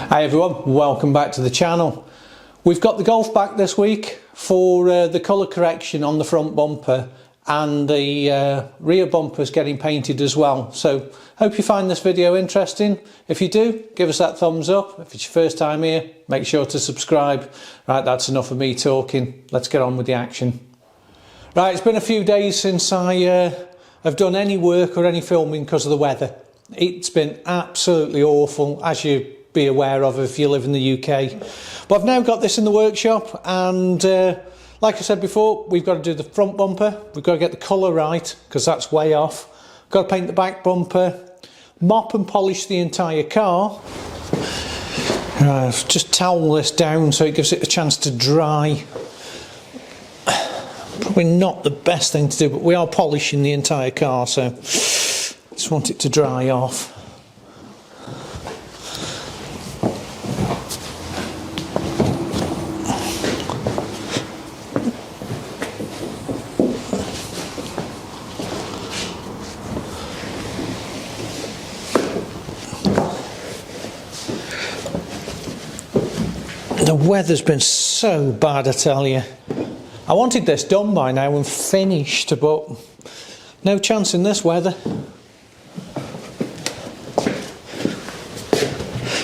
Hi everyone, welcome back to the channel. We've got the Golf back this week for the colour correction on the front bumper, and the rear bumper's getting painted as well. So hope you find this video interesting. If you do, give us that thumbs up. If it's your first time here, make sure to subscribe. Right, that's enough of me talking. Let's get on with the action. Right, it's been a few days since I have done any work or any filming because of the weather. It's been absolutely awful, as you be aware of if you live in the UK. But I've now got this in the workshop, and like I said before, we've got to do the front bumper. We've got to get the colour right because that's way off. Got to paint the back bumper, mop and polish the entire car. Just towel this down so it gives it a chance to dry. Probably not the best thing to do, but we are polishing the entire car, so just want it to dry off. The weather's been so bad, I tell you. I wanted this done by now and finished, but no chance in this weather.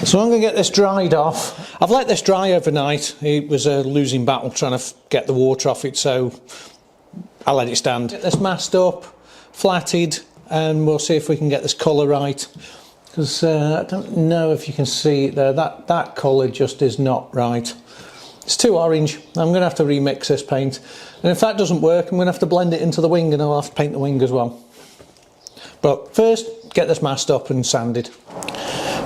So I'm going to get this dried off. I've let this dry overnight. It was a losing battle trying to get the water off it, so I let it stand. Get this masked up, flatted, and we'll see if we can get this colour right. Because I don't know if you can see it there, that colour just is not right. It's too orange. I'm going to have to remix this paint, and if that doesn't work, I'm going to have to blend it into the wing, and I'll have to paint the wing as well. But first, get this masked up and sanded.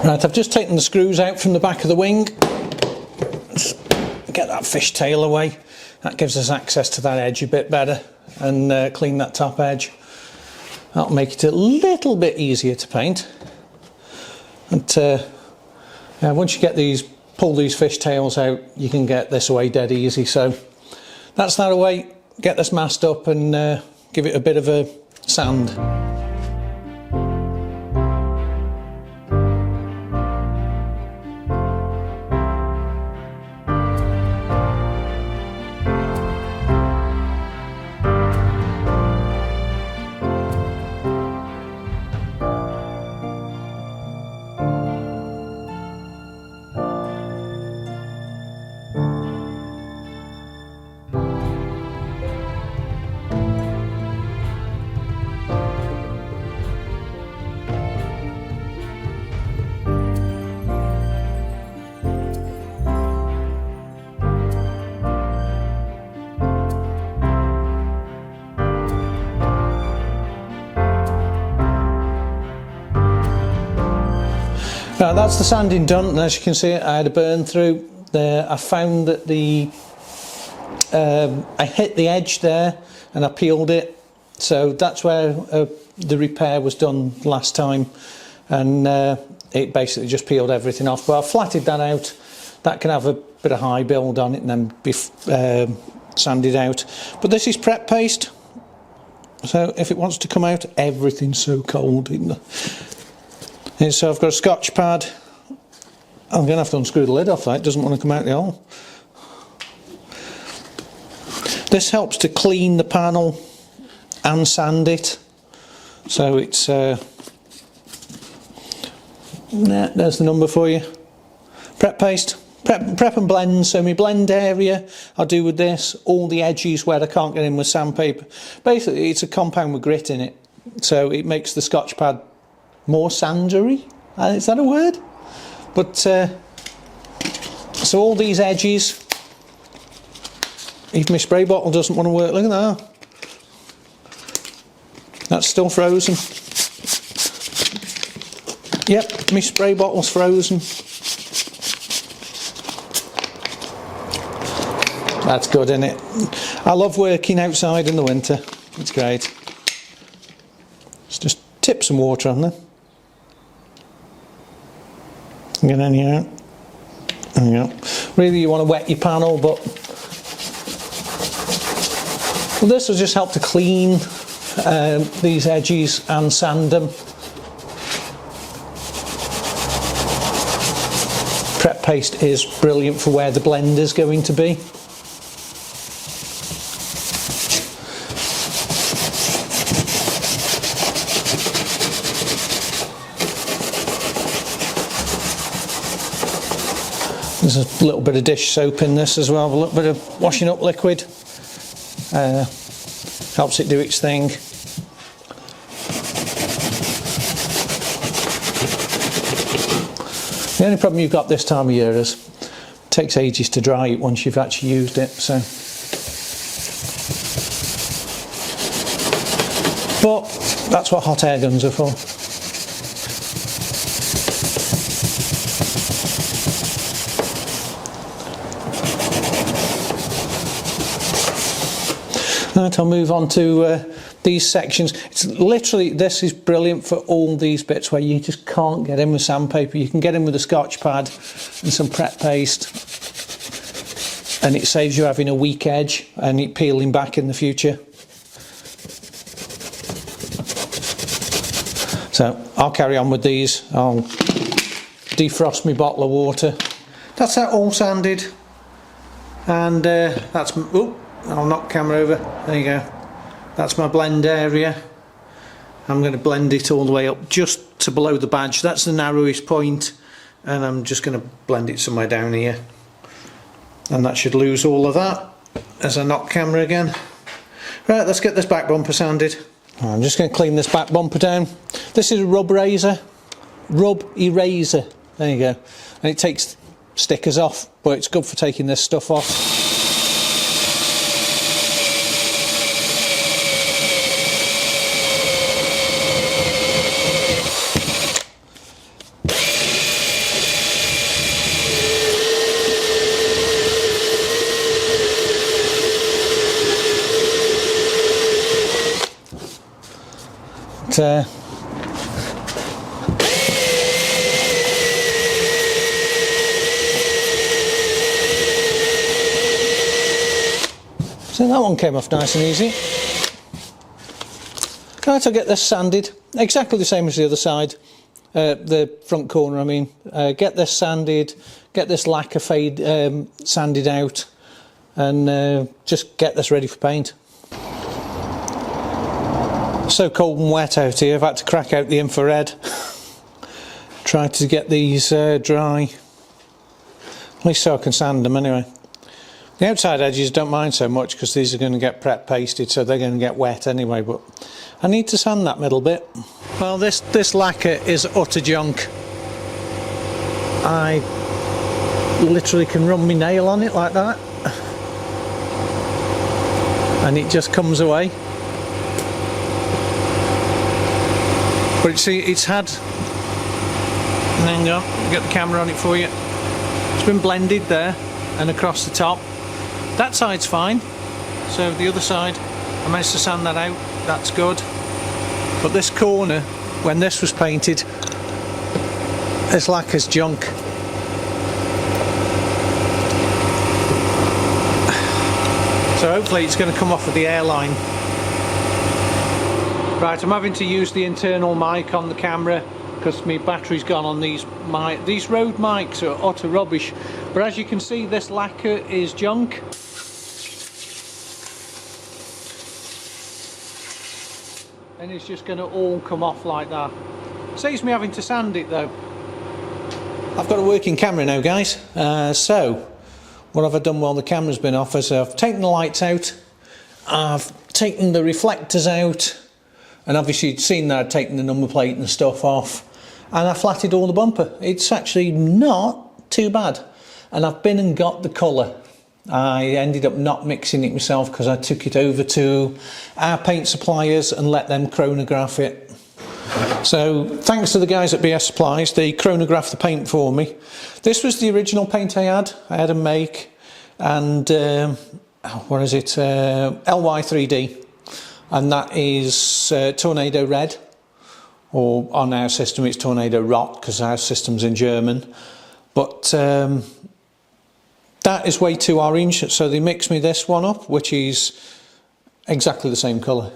Right, I've just taken the screws out from the back of the wing. Let's get that fishtail away. That gives us access to that edge a bit better, and clean that top edge. That'll make it a little bit easier to paint. And once you get these, pull these fishtails out, you can get this away dead easy. So that's that away. Get this masked up and give it a bit of a sand. Now that's the sanding done, and as you can see, I had a burn through there. I found that I hit the edge there and I peeled it, so that's where the repair was done last time, and it basically just peeled everything off. But I flatted that out. That can have a bit of high build on it and then be sanded out. But this is prep paste, so if it wants to come out, everything's so cold, isn't it? And so I've got a Scotch pad. I'm going to have to unscrew the lid off that, it doesn't want to come out the hole. This helps to clean the panel and sand it. So it's, there's the number for you. Prep paste, prep and blend. So my blend area I'll do with this, all the edges where I can't get in with sandpaper. Basically it's a compound with grit in it, so it makes the Scotch pad more sandery, is that a word? But so all these edges, even my spray bottle doesn't want to work. Look at that, that's still frozen. Yep, my spray bottle's frozen. That's good, isn't it? I love working outside in the winter, it's great. Let's just tip some water on there. Get any out. There you go. Really, you want to wet your panel, but this will just help to clean these edges and sand them. Prep paste is brilliant for where the blend is going to be. There's a little bit of dish soap in this as well, a little bit of washing up liquid. Helps it do its thing. The only problem you've got this time of year is it takes ages to dry it once you've actually used it. So, but that's what hot air guns are for. Right, I'll move on to these sections. It's literally, this is brilliant for all these bits where you just can't get in with sandpaper. You can get in with a Scotch pad and some prep paste, and it saves you having a weak edge and it peeling back in the future. So I'll carry on with these. I'll defrost my bottle of water. That's that all sanded, and that's, oh, I'll knock the camera over, there you go. That's my blend area. I'm going to blend it all the way up just to below the badge. That's the narrowest point, and I'm just going to blend it somewhere down here. And that should lose all of that as I knock camera again. Right, let's get this back bumper sanded. I'm just going to clean this back bumper down. This is a rub eraser. There you go. And it takes stickers off, but it's good for taking this stuff off. So that one came off nice and easy. Right, I'll get this sanded, exactly the same as the other side, the front corner I mean. Get this sanded, get this lacquer fade sanded out, and just get this ready for paint. So cold and wet out here, I've had to crack out the infrared. Try to get these dry, at least so I can sand them anyway. The outside edges don't mind so much because these are going to get prep pasted, so they're going to get wet anyway, but I need to sand that middle bit. Well, this lacquer is utter junk. I literally can run my nail on it like that and it just comes away. But see, it's had, hang on, I'll get the camera on it for you. It's been blended there and across the top. That side's fine, so the other side I managed to sand that out, that's good. But this corner, when this was painted, this lacquer's junk. So hopefully it's going to come off with the airline. Right, I'm having to use the internal mic on the camera because my battery's gone on these mics. These Rode mics are utter rubbish, but as you can see, this lacquer is junk. And it's just going to all come off like that. Saves me having to sand it though. I've got a working camera now, guys. So what have I done while the camera's been off is I've taken the lights out, I've taken the reflectors out, and obviously you'd seen that I'd taken the number plate and stuff off, and I flatted all the bumper. It's actually not too bad, and I've been and got the colour. I ended up not mixing it myself because I took it over to our paint suppliers and let them chronograph it. So thanks to the guys at BS Supplies, they chronographed the paint for me. This was the original paint I had a make, and what is it, LY3D, and that is Tornado Red, or on our system it's Tornado Rot because our system's in German, but that is way too orange, so they mixed me this one up, which is exactly the same colour.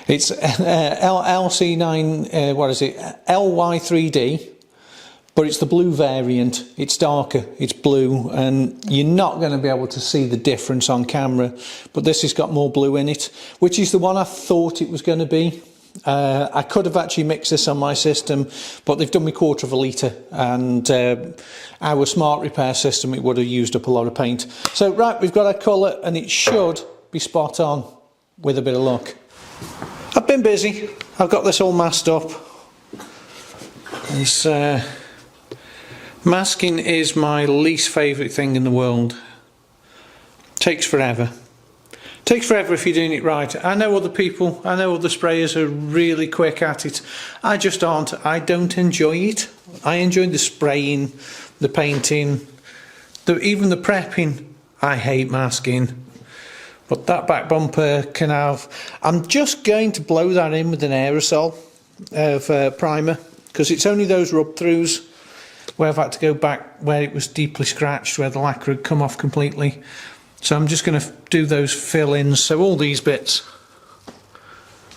It's LC9, what is it, LY3D, but it's the blue variant. It's darker, it's blue, and you're not going to be able to see the difference on camera, but this has got more blue in it, which is the one I thought it was going to be. I could have actually mixed this on my system, but they've done me 1/4 of a litre, and our SmartRepair system, it would have used up a lot of paint. So right, we've got our colour, and it should be spot on with a bit of luck. I've been busy. I've got this all masked up. This masking is my least favourite thing in the world. Takes forever. Takes forever if you're doing it right. I know other people, I know other sprayers are really quick at it. I just aren't. I don't enjoy it. I enjoy the spraying, the painting, even the prepping. I hate masking. But that back bumper can have... I'm just going to blow that in with an aerosol of primer, because it's only those rub-throughs where I've had to go back where it was deeply scratched, where the lacquer had come off completely. So I'm just going to do those fill-ins. So all these bits,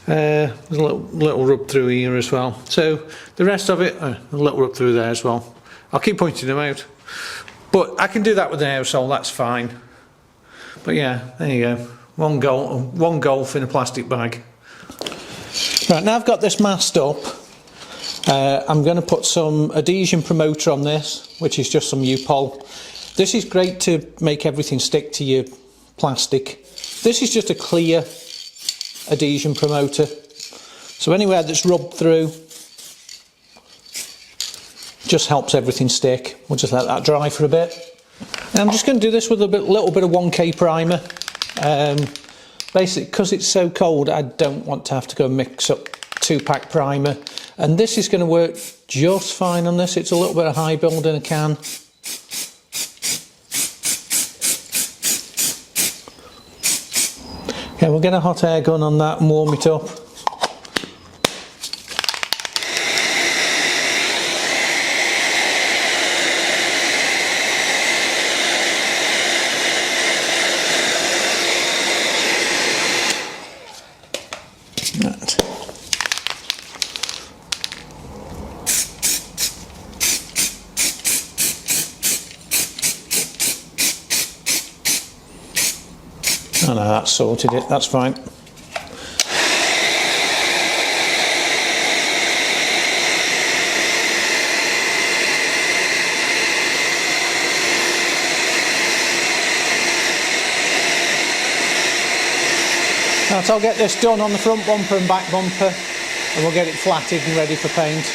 there's a little rub through here as well. So the rest of it, a little rub through there as well. I'll keep pointing them out, but I can do that with an aerosol. That's fine. But yeah, there you go. One golf in a plastic bag. Right, now I've got this masked up. I'm going to put some adhesion promoter on this, which is just some U-Pol. This is great to make everything stick to your plastic. This is just a clear adhesion promoter. So anywhere that's rubbed through, just helps everything stick. We'll just let that dry for a bit. And I'm just going to do this with a little bit of 1K primer. Basically, because it's so cold, I don't want to have to go mix up 2-pack primer. And this is going to work just fine on this. It's a little bit of high build in a can. Okay, we'll get a hot air gun on that and warm it up. Oh no, that's sorted it, that's fine. Right, I'll get this done on the front bumper and back bumper, and we'll get it flatted and ready for paint.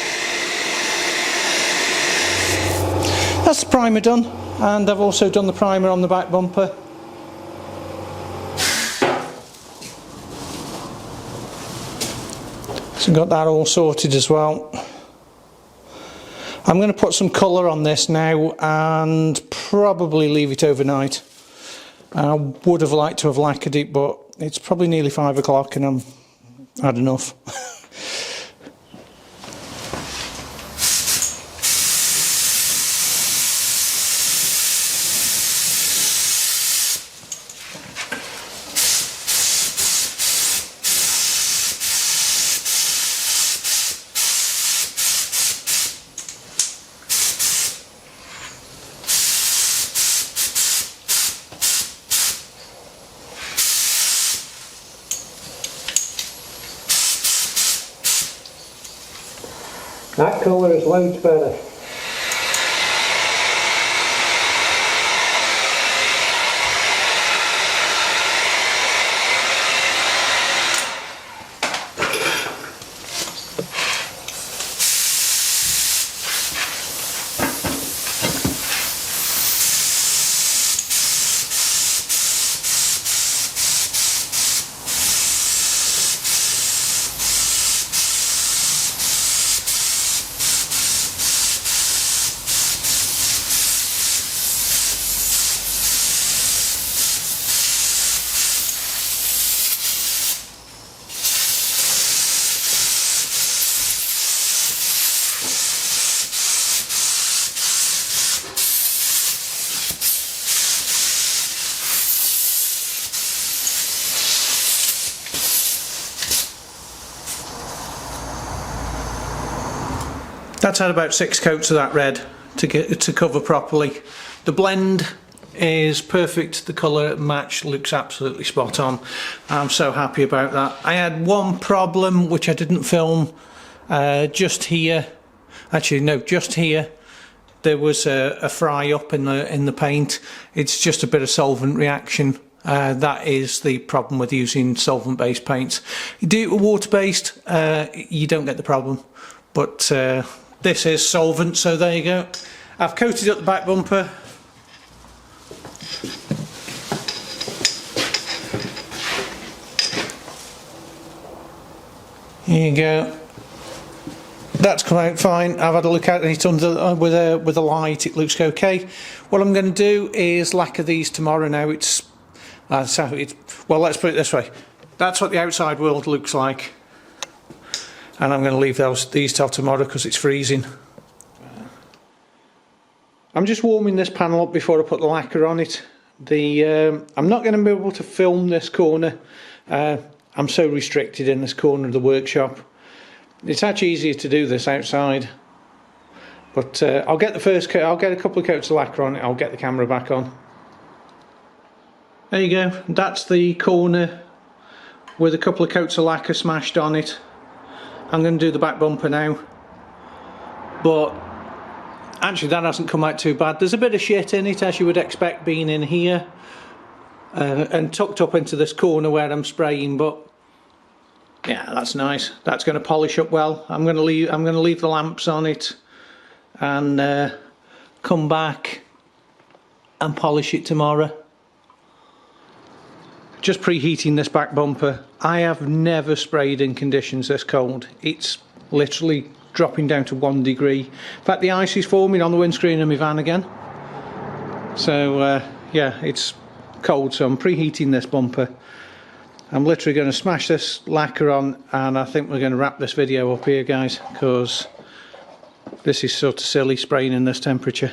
That's the primer done, and I've also done the primer on the back bumper. So got that all sorted as well. I'm going to put some colour on this now and probably leave it overnight. I would have liked to have lacquered it, but it's probably nearly 5 o'clock and I've had enough. That colour is loads better. That's had about 6 coats of that red to cover properly. The blend is perfect, the colour match looks absolutely spot on. I'm so happy about that. I had one problem which I didn't film just here. Actually no, just here. There was a fry up in the paint. It's just a bit of solvent reaction. That is the problem with using solvent based paints. You do it with water based, you don't get the problem, but this is solvent, so there you go. I've coated up the back bumper. Here you go. That's come out fine. I've had a look at it under with a light. It looks okay. What I'm going to do is lacquer these tomorrow. Now well, let's put it this way. That's what the outside world looks like, and I'm going to leave these till tomorrow because it's freezing. I'm just warming this panel up before I put the lacquer on it. I'm not going to be able to film this corner. I'm so restricted in this corner of the workshop. It's actually easier to do this outside, but I'll get the first coat. I'll get a couple of coats of lacquer on it. I'll get the camera back on. There you go. That's the corner with a couple of coats of lacquer smashed on it. I'm going to do the back bumper now, but actually that hasn't come out too bad. There's a bit of shit in it, as you would expect being in here and tucked up into this corner where I'm spraying, but yeah, that's nice. That's going to polish up well. I'm going to leave the lamps on it and come back and polish it tomorrow. Just preheating this back bumper. I have never sprayed in conditions this cold. It's literally dropping down to 1 degree. In fact, the ice is forming on the windscreen of my van again. So yeah, it's cold, so I'm preheating this bumper. I'm literally going to smash this lacquer on, and I think we're going to wrap this video up here, guys, because this is sort of silly spraying in this temperature.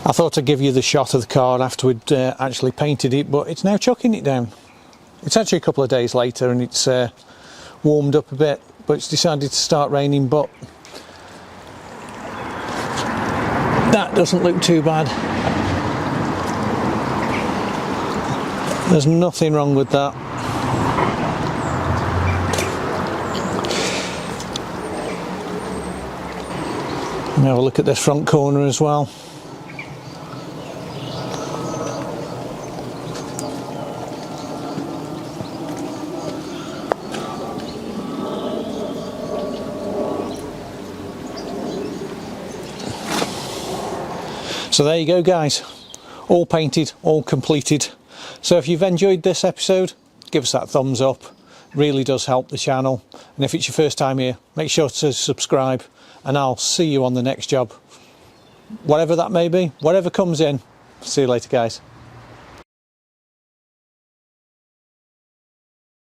I thought I'd give you the shot of the car after we'd actually painted it, but it's now chucking it down. It's actually a couple of days later and it's warmed up a bit, but it's decided to start raining, but that doesn't look too bad. There's nothing wrong with that. Let me have a look at this front corner as well. So there you go guys, all painted, all completed. So if you've enjoyed this episode, give us that thumbs up, it really does help the channel. And if it's your first time here, make sure to subscribe, and I'll see you on the next job. Whatever that may be, whatever comes in. See you later guys.